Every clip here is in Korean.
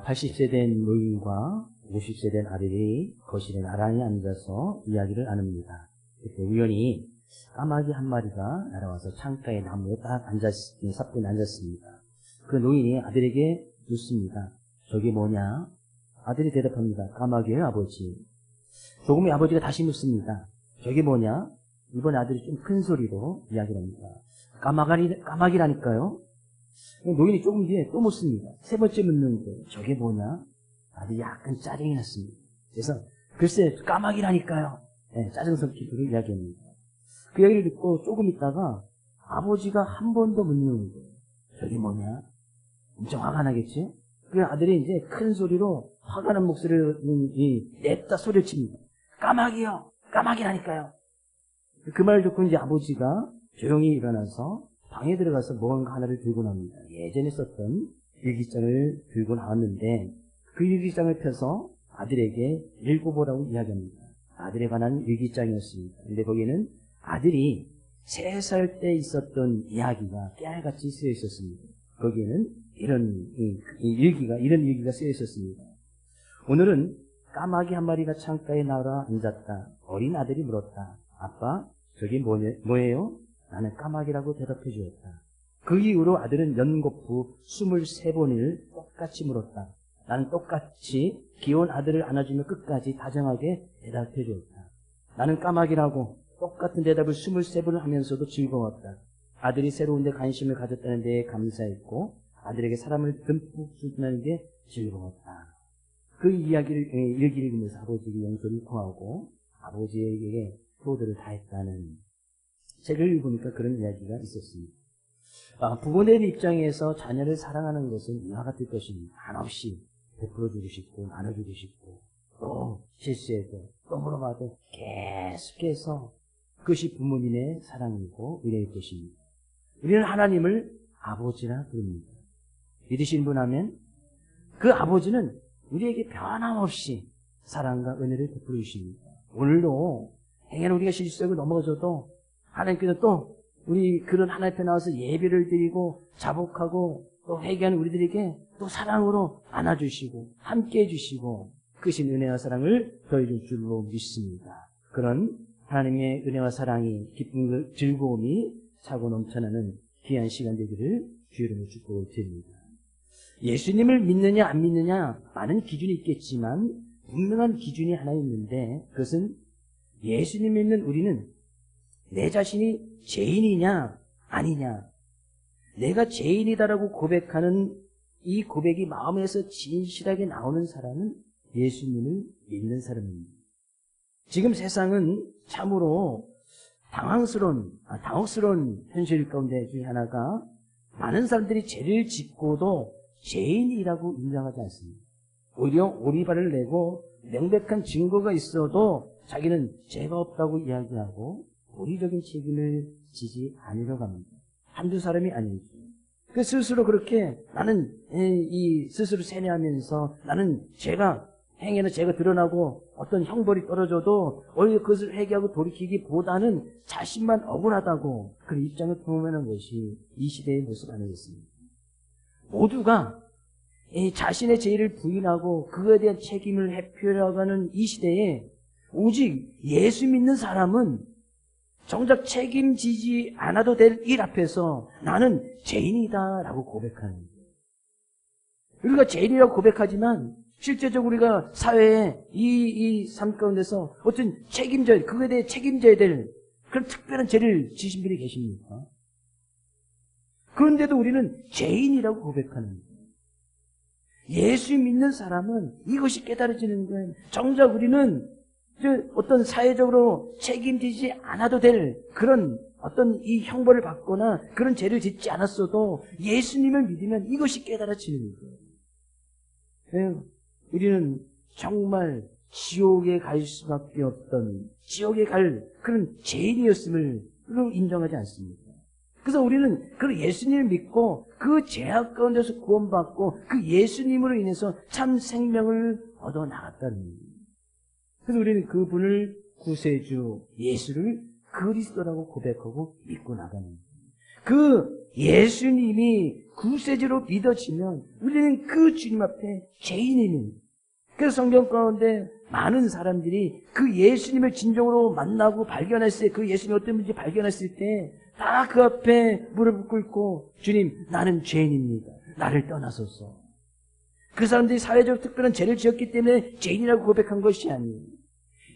80세 된 노인과 50세 된 아들이 거실에 나란히 앉아서 이야기를 나눕니다. 그때 우연히 까마귀 한 마리가 날아와서 창가에 나무에 딱 사뿐히 앉았습니다. 그 노인이 아들에게 묻습니다. 저게 뭐냐? 아들이 대답합니다. 까마귀예요, 아버지. 조금 후에 아버지가 다시 묻습니다. 저게 뭐냐? 이번에 아들이 좀 큰 소리로 이야기를 합니다. 까마귀라니까요? 노인이 조금 뒤에 또 묻습니다. 세 번째 묻는데 저게 뭐냐? 아들이 약간 짜증이 났습니다. 그래서 글쎄 까마귀라니까요. 네, 짜증 섞이기로 이야기합니다. 그 이야기를 듣고 조금 있다가 아버지가 한 번 더 묻는 거예요. 저게 뭐냐? 엄청 화가 나겠지? 그 아들이 이제 큰 소리로 화가 난 목소리를 냈다 소리를 칩니다. 까마귀요! 까마귀라니까요! 그 말을 듣고 이제 아버지가 조용히 일어나서 방에 들어가서 뭔가 하나를 들고 나옵니다. 예전에 썼던 일기장을 들고 나왔는데 그 일기장을 펴서 아들에게 읽어보라고 이야기합니다. 아들에 관한 일기장이었습니다. 근데 거기에는 아들이 3살 때 있었던 이야기가 깨알같이 쓰여 있었습니다. 거기에는 이런 일기가 쓰여 있었습니다. 오늘은 까마귀 한 마리가 창가에 나와 앉았다. 어린 아들이 물었다. 아빠, 저게 뭐예요? 나는 까마귀라고 대답해 주었다. 그 이후로 아들은 연거푸 23번을 똑같이 물었다. 나는 똑같이 귀여운 아들을 안아주며 끝까지 다정하게 대답해 주었다. 나는 까마귀라고 똑같은 대답을 23번을 하면서도 즐거웠다. 아들이 새로운 데 관심을 가졌다는 데에 감사했고 아들에게 사람을 듬뿍 준다는 게 즐거웠다. 그 이야기를 일기를 읽으면서 아버지에게 용서를 구하고 아버지에게 효도를 다했다는 책을 읽으니까 그런 이야기가 있었습니다. 부모님 입장에서 자녀를 사랑하는 것은 이와 같을 것입니다. 한없이 베풀어주고 싶고 나눠주고 싶고 또 실수해도 또 물어봐도 계속해서 그것이 부모님의 사랑이고 은혜일 것입니다. 우리는 하나님을 아버지라 부릅니다. 믿으신 분 하면 그 아버지는 우리에게 변함없이 사랑과 은혜를 베풀어 주십니다. 오늘도 행여나 우리가 실수하고 넘어져도 하나님께서 또 우리 그런 하나님 앞에 나와서 예배를 드리고 자복하고 또 회개하는 우리들에게 또 사랑으로 안아주시고 함께해 주시고 크신 은혜와 사랑을 더해줄 줄로 믿습니다. 그런 하나님의 은혜와 사랑이 기쁨 즐거움이 차고 넘쳐나는 귀한 시간 되기를 주의 이름으로 축복을 드립니다. 예수님을 믿느냐 안 믿느냐 많은 기준이 있겠지만 분명한 기준이 하나 있는데 그것은 예수님 믿는 우리는 내 자신이 죄인이냐 아니냐, 내가 죄인이다라고 고백하는 이 고백이 마음에서 진실하게 나오는 사람은 예수님을 믿는 사람입니다. 지금 세상은 참으로 당혹스러운 현실 가운데 중에 하나가 많은 사람들이 죄를 짓고도 죄인이라고 인정하지 않습니다. 오히려 오리발을 내고 명백한 증거가 있어도 자기는 죄가 없다고 이야기하고 도리적인 책임을 지지 않으려고 합니다. 한두 사람이 아니죠. 그 스스로 그렇게 나는 스스로 세뇌하면서 나는 행위는 죄가 드러나고 어떤 형벌이 떨어져도 오히려 그것을 회개하고 돌이키기보다는 자신만 억울하다고 그런 입장을 표명하는 것이 이 시대의 모습 아니겠습니까? 모두가 자신의 죄를 부인하고 그거에 대한 책임을 회피하려는 이 시대에 오직 예수 믿는 사람은 정작 책임지지 않아도 될 일 앞에서 나는 죄인이다라고 고백하는 거예요. 우리가 죄인이라고 고백하지만 실제적으로 우리가 사회에 이 삶 가운데서 어떤 그거에 대해 책임져야 될 그런 특별한 죄를 지신 분이 계십니까? 그런데도 우리는 죄인이라고 고백하는 거예요. 예수 믿는 사람은 이것이 깨달아지는 거예요. 정작 우리는 어떤 사회적으로 책임지지 않아도 될 그런 어떤 이 형벌을 받거나 그런 죄를 짓지 않았어도 예수님을 믿으면 이것이 깨달아지는 거예요. 우리는 정말 지옥에 갈 수밖에 없던 지옥에 갈 그런 죄인이었음을 인정하지 않습니다. 그래서 우리는 그 예수님을 믿고 그 죄악 가운데서 구원받고 그 예수님으로 인해서 참 생명을 얻어 나갔다는 겁니다. 그래서 우리는 그분을 구세주 예수를 그리스도라고 고백하고 믿고 나가는 거예요. 그 예수님이 구세주로 믿어지면 우리는 그 주님 앞에 죄인이니. 그래서 성경 가운데 많은 사람들이 그 예수님을 진정으로 만나고 발견했을 때, 그 예수님이 어떤 분인지 발견했을 때 다 그 앞에 무릎을 꿇고 주님, 나는 죄인입니다. 나를 떠나소서. 그 사람들이 사회적 특별한 죄를 지었기 때문에 죄인이라고 고백한 것이 아니에요.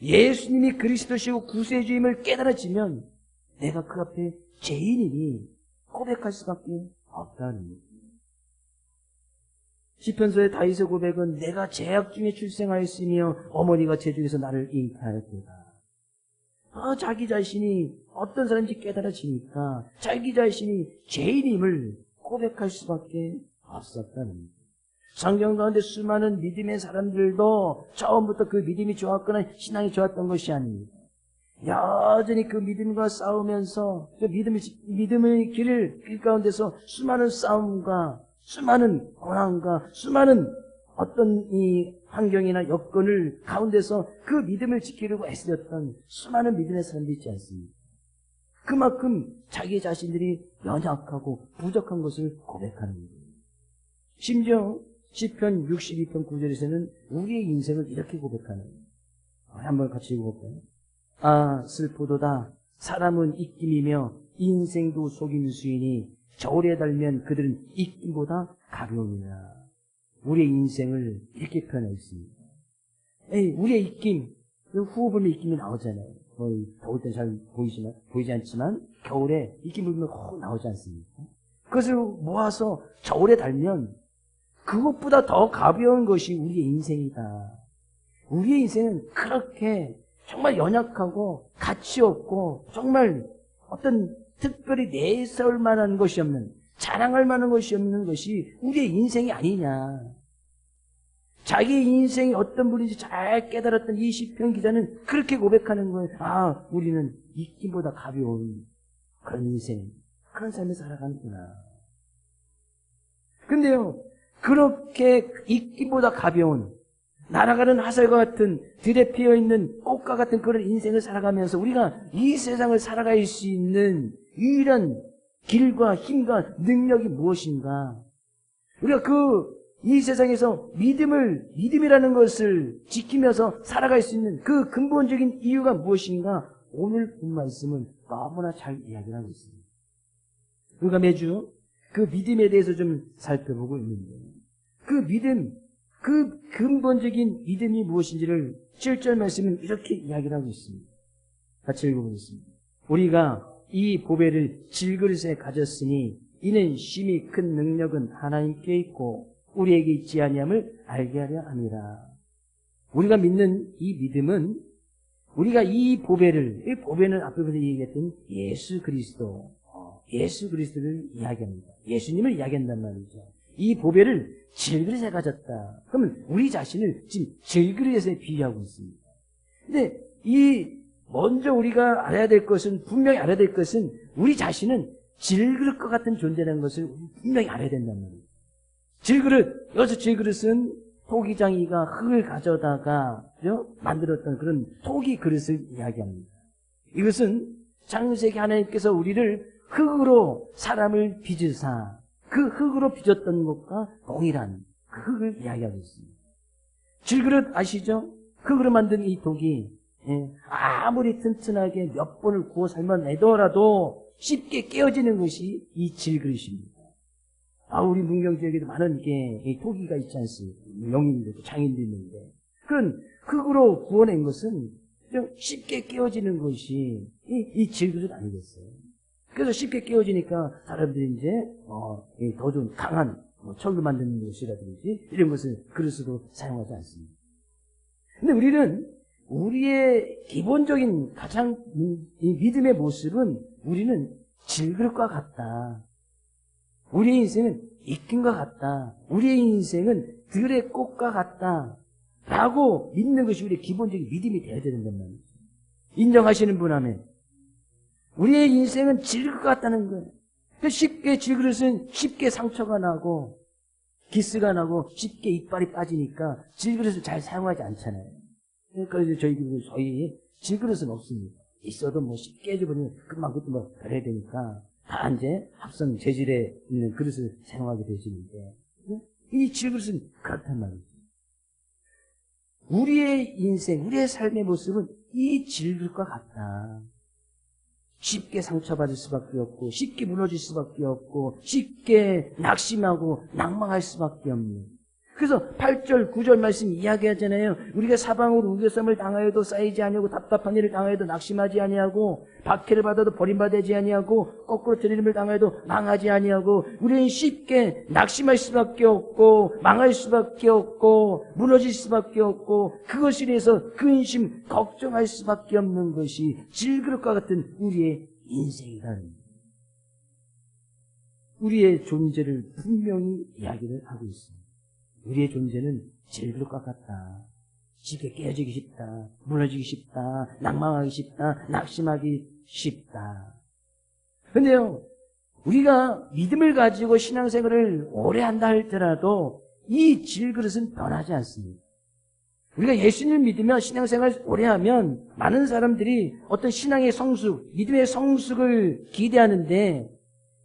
예수님이 그리스도시고 구세주임을 깨달아지면 내가 그 앞에 죄인이니 고백할 수밖에 없다는 거예요. 시편서의 다윗의 고백은 내가 죄악 중에 출생하였으며 어머니가 제 중에서 나를 잉태하였도다. 자기 자신이 어떤 사람인지 깨달아지니까 자기 자신이 죄인임을 고백할 수밖에 없었다는 거예요. 성경 가운데 수많은 믿음의 사람들도 처음부터 그 믿음이 좋았거나 신앙이 좋았던 것이 아닙니다. 여전히 그 믿음과 싸우면서 그 믿음의 길 가운데서 수많은 싸움과 수많은 고난과 수많은 어떤 이 환경이나 여건을 가운데서 그 믿음을 지키려고 애쓰셨던 수많은 믿음의 사람들이 있지 않습니까? 그만큼 자기 자신들이 연약하고 부족한 것을 고백하는 거예요. 심지어 시편 62편 9절에서는 우리의 인생을 이렇게 고백하는 거예요. 한번 같이 읽어볼까요? 아, 슬프도다. 사람은 입김이며 인생도 속임 수이니 저울에 달면 그들은 입김보다 가벼우니라. 우리의 인생을 이렇게 표현했습니다. 우리의 입김, 후호 불면 입김이 나오잖아요. 더울 때 잘 보이지 않지만 겨울에 입김 불면 확 나오지 않습니까? 그것을 모아서 저울에 달면 그것보다 더 가벼운 것이 우리의 인생이다. 우리의 인생은 그렇게 정말 연약하고 가치 없고 정말 어떤 특별히 내세울 만한 것이 없는, 자랑할 만한 것이 없는 것이 우리의 인생이 아니냐. 자기 인생이 어떤 분인지 잘 깨달았던 이 시편 기자는 그렇게 고백하는 거예요. 아, 우리는 입김보다 가벼운 그런 인생, 그런 삶을 살아가는구나. 근데요, 그렇게 입김보다 가벼운, 날아가는 화살과 같은, 들에 피어있는 꽃과 같은 그런 인생을 살아가면서 우리가 이 세상을 살아갈 수 있는 유일한 길과 힘과 능력이 무엇인가? 우리가 이 세상에서 믿음이라는 것을 지키면서 살아갈 수 있는 그 근본적인 이유가 무엇인가? 오늘 본 말씀은 너무나 잘 이야기를 하고 있습니다. 우리가 매주 그 믿음에 대해서 좀 살펴보고 있는데, 그 근본적인 믿음이 무엇인지를 7절 말씀은 이렇게 이야기를 하고 있습니다. 같이 읽어보겠습니다. 우리가 이 보배를 질그릇에 가졌으니 이는 심히 큰 능력은 하나님께 있고 우리에게 있지 아니함을 알게 하려 함이라. 우리가 믿는 이 믿음은 우리가 이 보배는 앞에서 얘기했던 예수 그리스도를 이야기합니다. 예수님을 이야기한단 말이죠. 이 보배를 질그릇에 가졌다. 그러면 우리 자신을 지금 질그릇에 비유하고 있습니다. 근데 먼저 우리가 분명히 알아야 될 것은 우리 자신은 질그릇과 같은 존재라는 것을 분명히 알아야 된단 말이에요. 여기서 질그릇은 토기장이가 흙을 가져다가 만들었던 그런 토기 그릇을 이야기합니다. 이것은 창세기 하나님께서 우리를 흙으로 사람을 빚으사 그 흙으로 빚었던 것과 동일한 그 흙을 이야기하고 있습니다. 질그릇 아시죠? 흙으로 만든 이 독이 아무리 튼튼하게 몇 번을 구워 삶아내더라도 쉽게 깨어지는 것이 이 질그릇입니다. 우리 문경 지역에도 많은 게 토기가 있지 않습니까? 명인들도 장인도 있는데 그런 흙으로 구워낸 것은 쉽게 깨어지는 것이 이 질그릇 아니겠어요? 그래서 쉽게 깨어지니까 사람들이 이제 더 좀 강한 철로 만드는 것이라든지 이런 것을 그릇으로 사용하지 않습니다. 근데 우리는 우리의 기본적인 가장 이 믿음의 모습은 우리는 질그릇과 같다. 우리의 인생은 입김과 같다. 우리의 인생은 들의 꽃과 같다. 라고 믿는 것이 우리의 기본적인 믿음이 되어야 된단 말이죠. 인정하시는 분 하면 우리의 인생은 질그릇 같다는 거예요. 질그릇은 쉽게 상처가 나고 기스가 나고 쉽게 이빨이 빠지니까 질그릇을 잘 사용하지 않잖아요. 그러니까 저희 질그릇은 없습니다. 있어도 쉽게 해줘버리면 금방 그것도 버려야 되니까 다 이제 합성 재질에 있는 그릇을 사용하게 되시는데, 이 질그릇은 그렇단 말이죠. 우리의 인생, 우리의 삶의 모습은 이 질그릇과 같다. 쉽게 상처받을 수밖에 없고, 쉽게 무너질 수밖에 없고, 쉽게 낙심하고 낭망할 수밖에 없는. 그래서 8절, 9절 말씀 이야기하잖아요. 우리가 사방으로 우겨쌈을 당하여도 쌓이지 아니하고, 답답한 일을 당하여도 낙심하지 아니하고, 박해를 받아도 버림받지 아니하고, 거꾸로 들림을 당하여도 망하지 아니하고, 우리는 쉽게 낙심할 수밖에 없고, 망할 수밖에 없고, 무너질 수밖에 없고, 그것에 대해서 근심, 걱정할 수밖에 없는 것이 질그릇과 같은 우리의 인생이다. 우리의 존재를 분명히 이야기를 하고 있습니다. 우리의 존재는 질그릇과 같다. 쉽게 깨어지기 쉽다. 무너지기 쉽다. 낭망하기 쉽다. 낙심하기 쉽다. 그런데요, 우리가 믿음을 가지고 신앙생활을 오래 한다 할지라도 이 질그릇은 변하지 않습니다. 우리가 예수님을 믿으면 신앙생활을 오래 하면 많은 사람들이 어떤 신앙의 성숙, 믿음의 성숙을 기대하는데,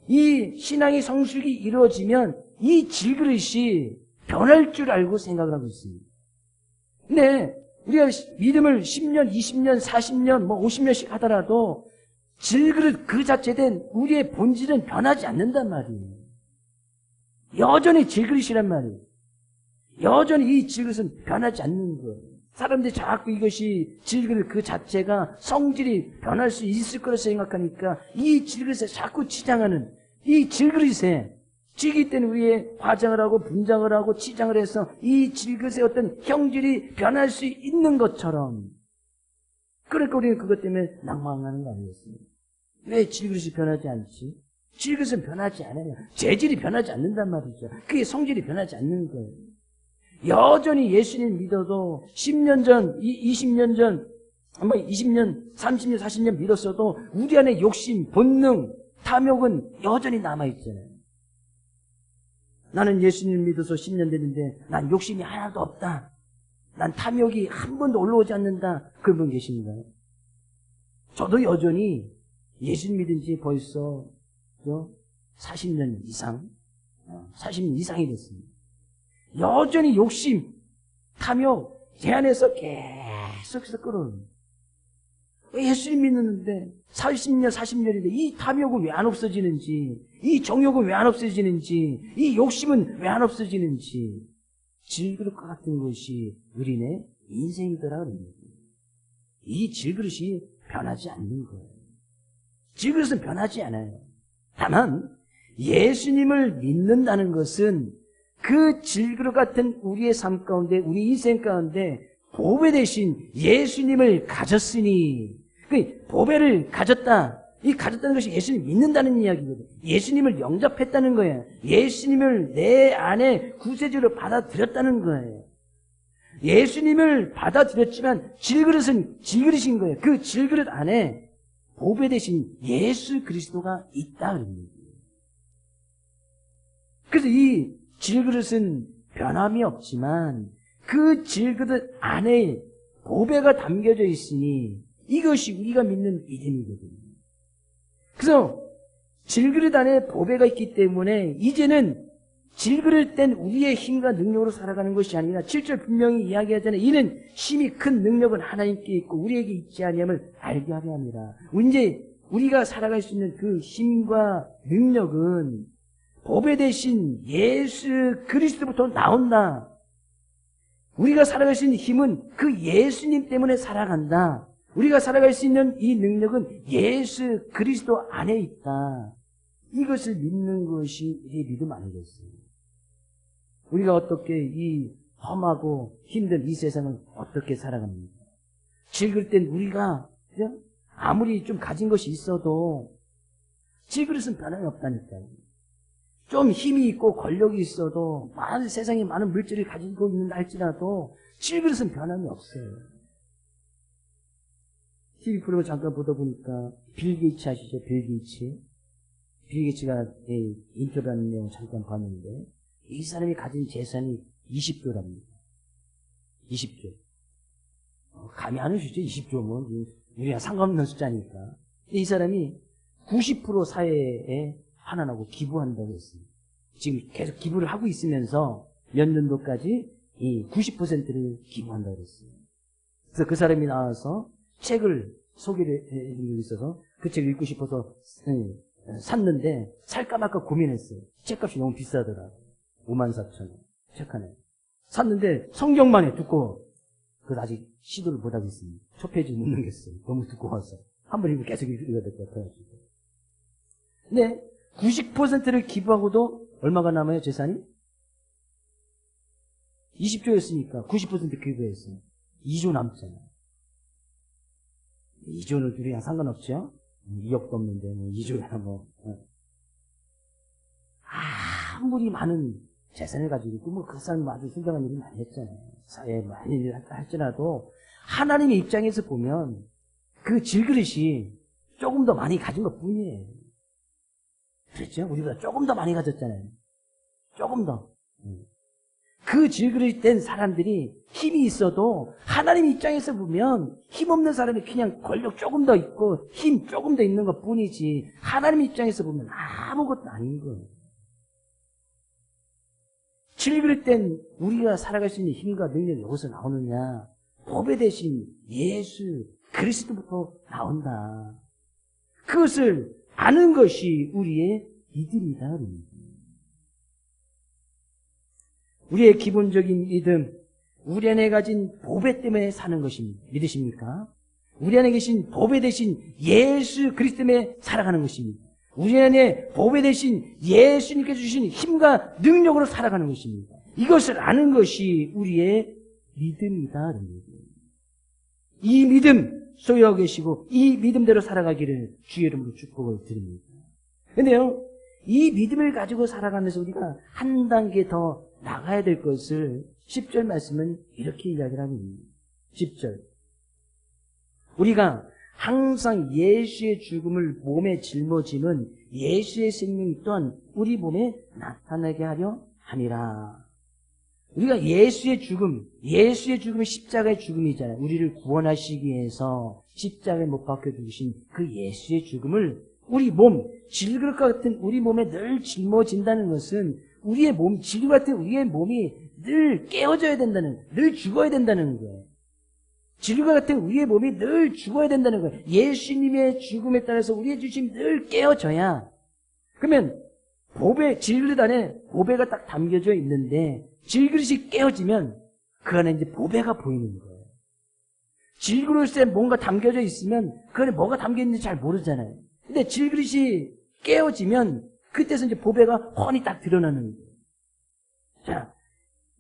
이 신앙의 성숙이 이루어지면 이 질그릇이 변할 줄 알고 생각을 하고 있습니다. 근데 우리가 믿음을 10년, 20년, 40년, 50년씩 하더라도 질그릇 그 자체된 우리의 본질은 변하지 않는단 말이에요. 여전히 질그릇이란 말이에요. 여전히 이 질그릇은 변하지 않는 거예요. 사람들이 자꾸 이것이 질그릇 그 자체가 성질이 변할 수 있을 거라 생각하니까 이 질그릇에 자꾸 치장하는 이 질그릇에 지기 때문에 우리의 화장을 하고 분장을 하고 치장을 해서 이 질그릇의 어떤 형질이 변할 수 있는 것처럼, 그러니까 우리는 그것 때문에 낭망하는 거 아니겠습니까? 왜 질그릇이 변하지 않지? 질그릇은 변하지 않아요. 재질이 변하지 않는단 말이죠. 그게 성질이 변하지 않는 거예요. 여전히 예수님 믿어도 10년 전, 20년 전, 20년, 30년, 40년 믿었어도 우리 안에 욕심, 본능, 탐욕은 여전히 남아있잖아요. 나는 예수님 믿어서 10년 됐는데 난 욕심이 하나도 없다. 난 탐욕이 한 번도 올라오지 않는다. 그런 분 계십니까? 저도 여전히 예수님 믿은 지 벌써 40년 이상, 40년 이상이 됐습니다. 여전히 욕심, 탐욕 제 안에서 계속해서 끌어오는. 예수님 믿는데 30년, 40년인데 이 탐욕은 왜 안 없어지는지, 이 정욕은 왜 안 없어지는지, 이 욕심은 왜 안 없어지는지, 질그릇과 같은 것이 우리네 인생이더라 그럽니다. 이 질그릇이 변하지 않는 거예요. 질그릇은 변하지 않아요. 다만 예수님을 믿는다는 것은 그 질그릇 같은 우리의 삶 가운데, 우리 인생 가운데 보배 대신 예수님을 가졌으니, 그 보배를 가졌다. 이 가졌다는 것이 예수님을 믿는다는 이야기거든요. 예수님을 영접했다는 거예요. 예수님을 내 안에 구세주로 받아들였다는 거예요. 예수님을 받아들였지만 질그릇은 질그릇인 거예요. 그 질그릇 안에 보배 대신 예수 그리스도가 있다 그럽니다. 그래서 이 질그릇은 변함이 없지만 그 질그릇 안에 보배가 담겨져 있으니 이것이 우리가 믿는 믿음이거든요. 그래서 질그릇 안에 보배가 있기 때문에 이제는 질그릇 된 우리의 힘과 능력으로 살아가는 것이 아니라 7절 분명히 이야기하잖아요. 이는 힘이 큰 능력은 하나님께 있고 우리에게 있지 아니함을 알게 하려 합니다. 이제 우리가 살아갈 수 있는 그 힘과 능력은 보배 대신 예수 그리스도부터 나온다. 우리가 살아갈 수 있는 힘은 그 예수님 때문에 살아간다. 우리가 살아갈 수 있는 이 능력은 예수 그리스도 안에 있다. 이것을 믿는 것이 우리의 믿음 아니겠어요? 우리가 어떻게 이 험하고 힘든 이 세상을 어떻게 살아갑니까? 질그릇 땐 우리가 아무리 좀 가진 것이 있어도 질그릇은 변함이 없다니까요. 좀 힘이 있고 권력이 있어도 많은 세상에 많은 물질을 가지고 있는다 할지라도 질그릇은 변함이 없어요. TV 프로그램 잠깐 보다 보니까 빌 게이츠 아시죠? 빌 게이츠. 빌 게이츠가 인터뷰하는 내용 잠깐 봤는데 이 사람이 가진 재산이 20조랍니다. 20조. 감이 안 오시죠? 20조면 우리가 상관없는 숫자니까. 이 사람이 90% 사회에 환원하고 기부한다고 했습니다. 지금 계속 기부를 하고 있으면서 몇 년도까지 이 90%를 기부한다고 했어요. 그래서 그 사람이 나와서 책을 소개를 해주고 있어서 그 책을 읽고 싶어서 샀는데 살까 말까 고민했어요. 책값이 너무 비싸더라. 54,000원. 책 하나에. 샀는데 성경만 해 두꺼워. 그래서 아직 시도를 못 하겠습니다. 첫 페이지 못 넘겼어요. 너무 두꺼워서. 한 번 읽으면 계속 읽어야 될 것 같아요. 근데 90%를 기부하고도 얼마가 남아요, 재산이? 20조였으니까 90% 기부했어요. 2조 남잖아요. 2조는 우리랑 상관없죠? 2억도 없는데, 2조야 뭐. 아무리 많은 재산을 가지고 있고, 뭐 그 사람은 아주 훌륭한 일을 많이 했잖아요. 사회에 많은 일을 할지라도, 하나님의 입장에서 보면 그 질그릇이 조금 더 많이 가진 것 뿐이에요. 그렇죠? 우리보다 조금 더 많이 가졌잖아요. 조금 더. 그 질그릇이 된 사람들이 힘이 있어도 하나님 입장에서 보면 힘없는 사람이 그냥 권력 조금 더 있고 힘 조금 더 있는 것 뿐이지 하나님 입장에서 보면 아무것도 아닌 거예요. 질그릇 된 우리가 살아갈 수 있는 힘과 능력이 어디서 나오느냐? 보배 대신 예수 그리스도부터 나온다. 그것을 아는 것이 우리의 믿음이다. 우리의 기본적인 믿음, 우리 안에 가진 보배 때문에 사는 것입니다. 믿으십니까? 우리 안에 계신 보배 대신 예수 그리스도 때문에 살아가는 것입니다. 우리 안에 보배 대신 예수님께서 주신 힘과 능력으로 살아가는 것입니다. 이것을 아는 것이 우리의 믿음이다. 이 믿음 소유하고 계시고 이 믿음대로 살아가기를 주의 이름으로 축복을 드립니다. 그런데요, 이 믿음을 가지고 살아가면서 우리가 한 단계 더 나가야 될 것을 10절 말씀은 이렇게 이야기를 합니다. 10절. 우리가 항상 예수의 죽음을 몸에 짊어지는 예수의 생명 또한 우리 몸에 나타나게 하려 함이라. 우리가 예수의 죽음이 십자가의 죽음이잖아요. 우리를 구원하시기 위해서 십자가에 못 박혀 죽으신 그 예수의 죽음을 우리 몸, 질그릇과 같은 우리 몸에 늘 짊어진다는 것은 우리의 몸, 질그릇 같은 우리의 몸이 늘 깨어져야 된다는, 늘 죽어야 된다는 거예요. 질그릇 같은 우리의 몸이 늘 죽어야 된다는 거예요. 예수님의 죽음에 따라서 우리의 주심이 늘 깨어져야. 그러면 질그릇 안에 보배가 딱 담겨져 있는데 질그릇이 깨어지면 그 안에 이제 보배가 보이는 거예요. 질그릇에 뭔가 담겨져 있으면 그 안에 뭐가 담겨있는지 잘 모르잖아요. 근데 질그릇이 깨어지면 그때서 이제 보배가 훤히 딱 드러나는 거예요. 자,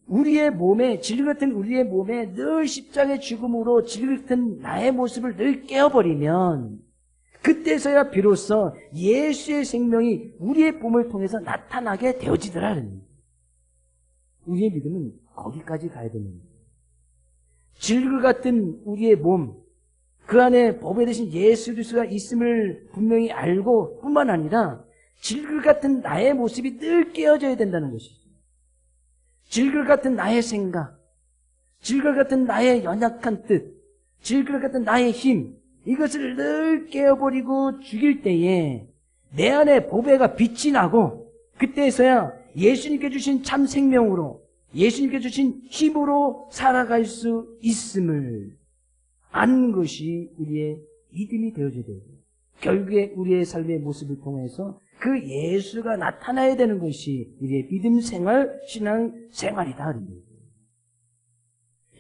우리의 몸에, 질그릇 같은 우리의 몸에 늘 십자가의 죽음으로 질그릇 같은 나의 모습을 늘 깨어버리면 그때서야 비로소 예수의 생명이 우리의 몸을 통해서 나타나게 되어지더라는 거예요. 우리의 믿음은 거기까지 가야 되는 거예요. 질그릇 같은 우리의 몸, 그 안에 보배 대신 예수 그리스도가 있음을 분명히 알고 뿐만 아니라 질그릇 같은 나의 모습이 늘 깨어져야 된다는 것이죠. 질그릇 같은 나의 생각, 질그릇 같은 나의 연약한 뜻, 질그릇 같은 나의 힘, 이것을 늘 깨어버리고 죽일 때에 내 안에 보배가 빛이 나고 그때서야 예수님께 주신 참 생명으로 예수님께 주신 힘으로 살아갈 수 있음을 아는 것이 우리의 믿음이 되어져야 돼요. 결국에 우리의 삶의 모습을 통해서 그 예수가 나타나야 되는 것이 우리의 믿음 생활, 신앙 생활이다.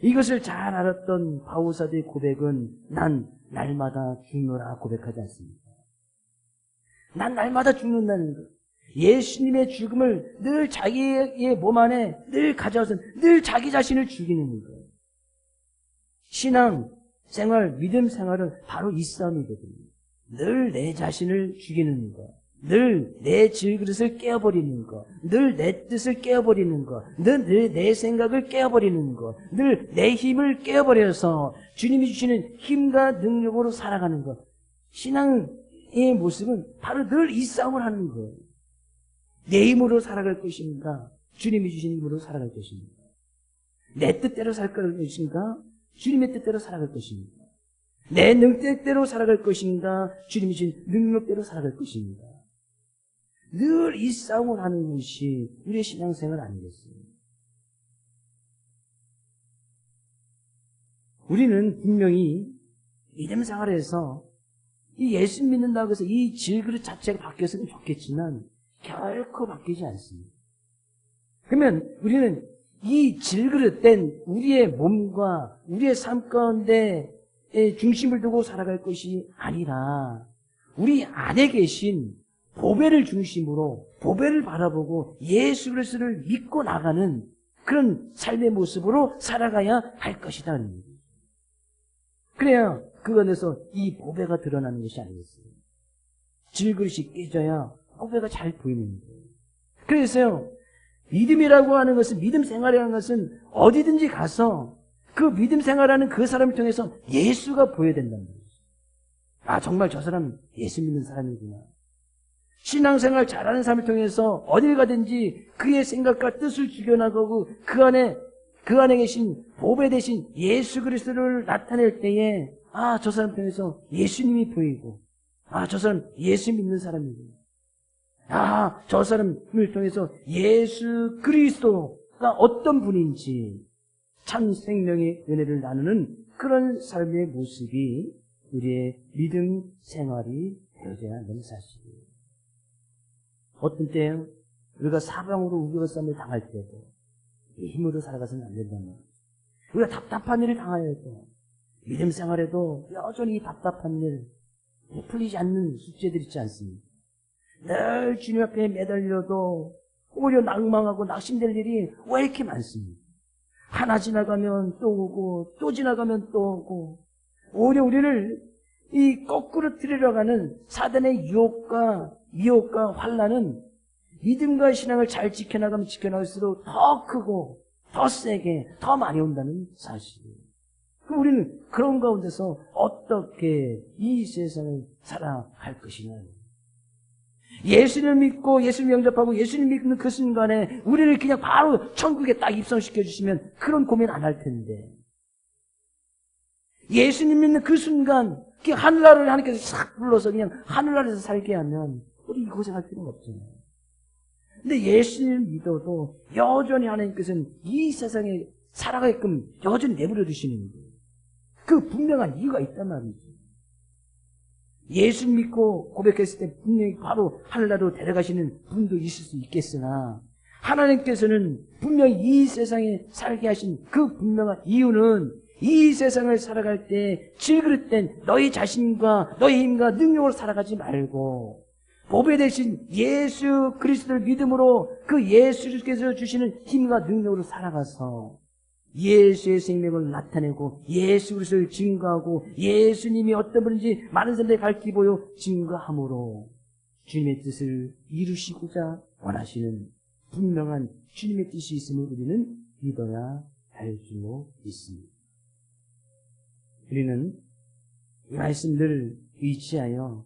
이것을 잘 알았던 바울사도의 고백은 난 날마다 죽노라 고백하지 않습니다. 난 날마다 죽는다는 것. 예수님의 죽음을 늘 자기의 몸 안에 늘 가져와서 늘 자기 자신을 죽이는 거예요. 신앙 생활, 믿음 생활은 바로 이 싸움이거든요. 늘 내 자신을 죽이는 것, 늘 내 질그릇을 깨어버리는 것, 늘 내 뜻을 깨어버리는 것, 늘 내 생각을 깨어버리는 것, 늘 내 힘을 깨어버려서 주님이 주시는 힘과 능력으로 살아가는 것. 신앙의 모습은 바로 늘 이 싸움을 하는 거예요. 내 힘으로 살아갈 것인가? 주님이 주신 힘으로 살아갈 것인가? 내 뜻대로 살 것인가? 주님의 뜻대로 살아갈 것입니다. 내 능력대로 살아갈 것인가, 주님이 주신 능력대로 살아갈 것인가. 늘 이 싸움을 하는 것이 우리의 신앙생활 아니겠습니까? 우리는 분명히 믿음 생활에서 이 예수 믿는다고 해서 이 질그릇 자체가 바뀌었으면 좋겠지만 결코 바뀌지 않습니다. 그러면 우리는 이 질그릇된 우리의 몸과 우리의 삶 가운데 중심을 두고 살아갈 것이 아니라 우리 안에 계신 보배를 중심으로 보배를 바라보고 예수 그리스도를 믿고 나가는 그런 삶의 모습으로 살아가야 할 것이다. 그래야 그 안에서 이 보배가 드러나는 것이 아니겠어요. 질그릇이 깨져야 보배가 잘 보이는 거예요. 그래서요, 믿음이라고 하는 것은, 믿음 생활이라는 것은 어디든지 가서 그 믿음 생활하는 그 사람을 통해서 예수가 보여야 된다는 거예요. 아, 정말 저 사람 예수 믿는 사람이구나. 신앙생활 잘하는 사람을 통해서 어딜 가든지 그의 생각과 뜻을 죽여나가고 그 안에 계신 보배 대신 예수 그리스도를 나타낼 때에 아, 저 사람 통해서 예수님이 보이고 아, 저 사람 예수 믿는 사람이구나. 아, 저 사람을 통해서 예수 그리스도가 어떤 분인지 참 생명의 은혜를 나누는 그런 삶의 모습이 우리의 믿음 생활이 되어야 하는 사실이에요. 어떤 때요, 우리가 사방으로 우겨싸움을 당할 때도 힘으로 살아가서는 안 된다는 거예요. 우리가 답답한 일을 당할 때, 믿음 생활에도 여전히 답답한 일, 풀리지 않는 숙제들 있지 않습니까? 늘 주님 앞에 매달려도 오히려 낭망하고 낙심될 일이 왜 이렇게 많습니까? 하나 지나가면 또 오고 또 지나가면 또 오고 오히려 우리를 이 거꾸로 들여가는 사단의 유혹과 환난은 믿음과 신앙을 잘 지켜나가면 지켜나갈수록 더 크고 더 세게 더 많이 온다는 사실이에요. 그럼 우리는 그런 가운데서 어떻게 이 세상을 살아갈 것이냐. 예수를 믿고 예수를 영접하고 예수를 믿는 그 순간에 우리를 그냥 바로 천국에 딱 입성시켜 주시면 그런 고민 안 할 텐데, 예수님 믿는 그 순간 그 하늘나라를 하나님께서 싹 불러서 그냥 하늘나라에서 살게 하면 우리 이 고생할 필요는 없잖아요. 근데 예수를 믿어도 여전히 하나님께서는 이 세상에 살아가게끔 여전히 내버려 두시는 거예요. 그 분명한 이유가 있단 말이죠. 예수 믿고 고백했을 때 분명히 바로 하늘나라로 데려가시는 분도 있을 수 있겠으나 하나님께서는 분명히 이 세상에 살게 하신 그 분명한 이유는 이 세상을 살아갈 때 질그릇된 너희 자신과 너희 힘과 능력으로 살아가지 말고 보배 대신 예수 그리스도를 믿음으로 그 예수께서 주시는 힘과 능력으로 살아가서 예수의 생명을 나타내고 예수 그리스도를 증거하고 예수님이 어떤 분인지 많은 사람들에게 밝히 보여 증거함으로 주님의 뜻을 이루시고자 원하시는 분명한 주님의 뜻이 있음을 우리는 믿어야 할 줄로 믿습니다. 우리는 이 말씀들을 의지하여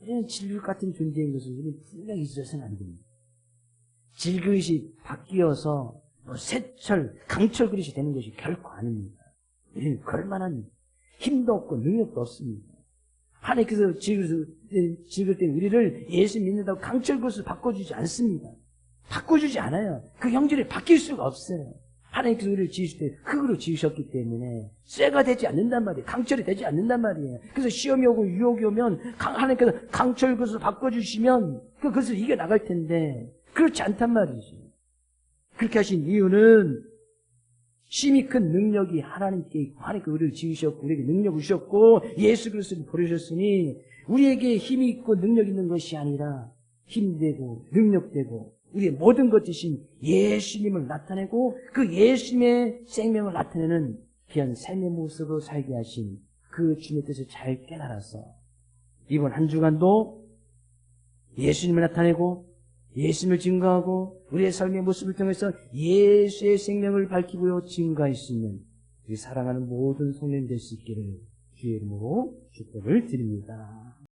우리는 질그릇 같은 존재인 것을 우리는 분명히 잊어서는 안 됩니다. 질그릇이 바뀌어서 새철, 강철 그릇이 되는 것이 결코 아닙니다. 우리는 그럴만한 힘도 없고 능력도 없습니다. 하나님께서 질그릇 된 우리를 예수 믿는다고 강철 그릇을 바꿔주지 않습니다. 바꿔주지 않아요. 그 형질이 바뀔 수가 없어요. 하나님께서 우리를 지으실 때 흙으로 지으셨기 때문에 쇠가 되지 않는단 말이에요. 강철이 되지 않는단 말이에요. 그래서 시험이 오고 유혹이 오면 하나님께서 강철 그릇을 바꿔주시면 그 그것을 이겨나갈 텐데 그렇지 않단 말이죠. 그렇게 하신 이유는 심히 큰 능력이 하나님께 있고 하나님께 우리를 지으셨고 우리에게 능력을 주셨고 예수 그리스도를 보내셨으니 우리에게 힘이 있고 능력 있는 것이 아니라 힘되고 능력되고 우리의 모든 것 대신 예수님을 나타내고 그 예수님의 생명을 나타내는 귀한 삶의 모습으로 살게 하신 그 주님의 뜻을 잘 깨달아서 이번 한 주간도 예수님을 나타내고 예수님을 증거하고 우리의 삶의 모습을 통해서 예수의 생명을 밝히고 증거할 수 있는 우리 사랑하는 모든 성도님 될 수 있기를 주의 이름으로 축복을 드립니다.